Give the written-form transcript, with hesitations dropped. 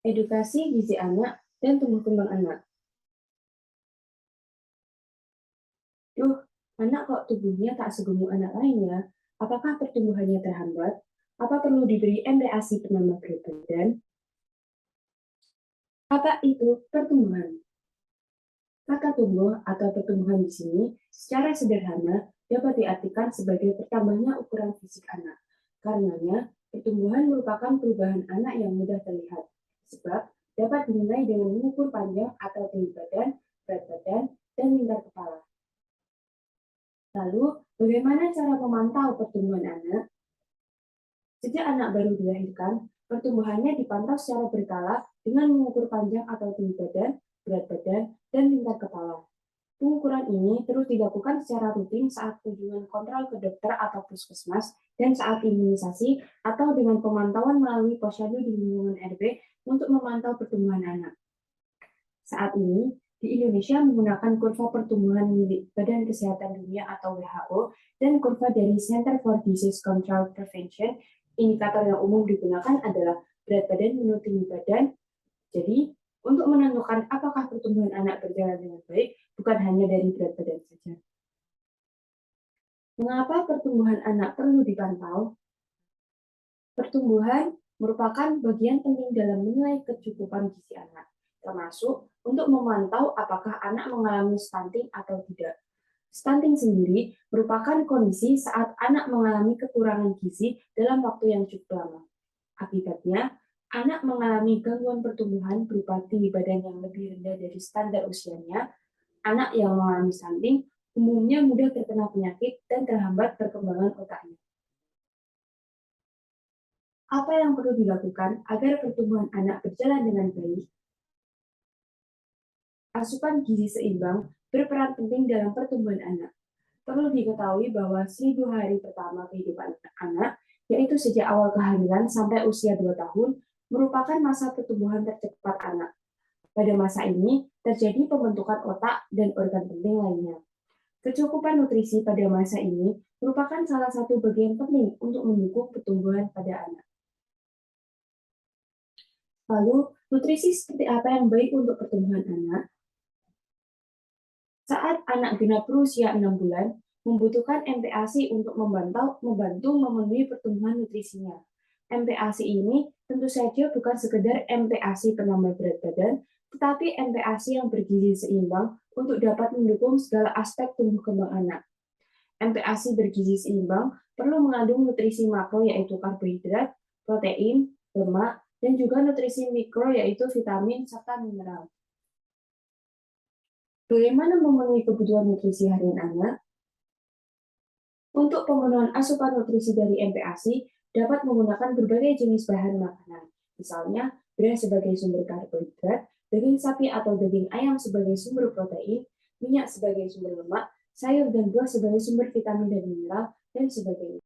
Edukasi gizi anak dan tumbuh kembang anak. Duh, anak kok tubuhnya tak segemuk anak lain ya? Apakah pertumbuhannya terhambat? Apa perlu diberi MPASI penambah berat badan? Apa itu pertumbuhan? Kata tumbuh atau pertumbuhan di sini secara sederhana dapat diartikan sebagai bertambahnya ukuran fisik anak. Karenanya, pertumbuhan merupakan perubahan anak yang mudah terlihat, sebab dapat dinilai dengan mengukur panjang atau tinggi badan, berat badan, dan lingkar kepala. Lalu, bagaimana cara memantau pertumbuhan anak? Sejak anak baru dilahirkan, pertumbuhannya dipantau secara berkala dengan mengukur panjang atau tinggi badan, berat badan, dan lingkar kepala. Pengukuran ini terus dilakukan secara rutin saat kunjungan kontrol ke dokter atau puskesmas dan saat imunisasi atau dengan pemantauan melalui posyandu di lingkungan RW untuk memantau pertumbuhan anak. Saat ini, di Indonesia menggunakan kurva pertumbuhan milik Badan Kesehatan Dunia atau WHO dan kurva dari Center for Disease Control Prevention. Indikator yang umum digunakan adalah berat badan menurut tinggi badan. Jadi, untuk menentukan apakah pertumbuhan anak berjalan dengan baik, bukan hanya dari berat badan saja. Mengapa pertumbuhan anak perlu dipantau? Pertumbuhan merupakan bagian penting dalam menilai kecukupan gizi anak, termasuk untuk memantau apakah anak mengalami stunting atau tidak. Stunting sendiri merupakan kondisi saat anak mengalami kekurangan gizi dalam waktu yang cukup lama. Akibatnya, anak mengalami gangguan pertumbuhan berupa tinggi badan yang lebih rendah dari standar usianya. Anak yang mengalami stunting umumnya mudah terkena penyakit dan terhambat perkembangan otaknya. Apa yang perlu dilakukan agar pertumbuhan anak berjalan dengan baik? Asupan gizi seimbang berperan penting dalam pertumbuhan anak. Perlu diketahui bahwa 1000 hari pertama kehidupan anak, yaitu sejak awal kehamilan sampai usia 2 tahun, merupakan masa pertumbuhan tercepat anak. Pada masa ini, terjadi pembentukan otak dan organ penting lainnya. Kecukupan nutrisi pada masa ini merupakan salah satu bagian penting untuk mendukung pertumbuhan pada anak. Lalu, nutrisi seperti apa yang baik untuk pertumbuhan anak? Saat anak genap berusia 6 bulan, membutuhkan MPASI untuk membantu memenuhi pertumbuhan nutrisinya. MPASI ini tentu saja bukan sekedar MPASI penambah berat badan, tetapi MPASI yang bergizi seimbang untuk dapat mendukung segala aspek tumbuh kembang anak. MPASI bergizi seimbang perlu mengandung nutrisi makro yaitu karbohidrat, protein, lemak, dan juga nutrisi mikro yaitu vitamin serta mineral. Bagaimana memenuhi kebutuhan nutrisi harian anak? Untuk pemenuhan asupan nutrisi dari MPASI dapat menggunakan berbagai jenis bahan makanan, misalnya beras sebagai sumber karbohidrat, daging sapi atau daging ayam sebagai sumber protein, minyak sebagai sumber lemak, sayur dan buah sebagai sumber vitamin dan mineral, dan sebagainya.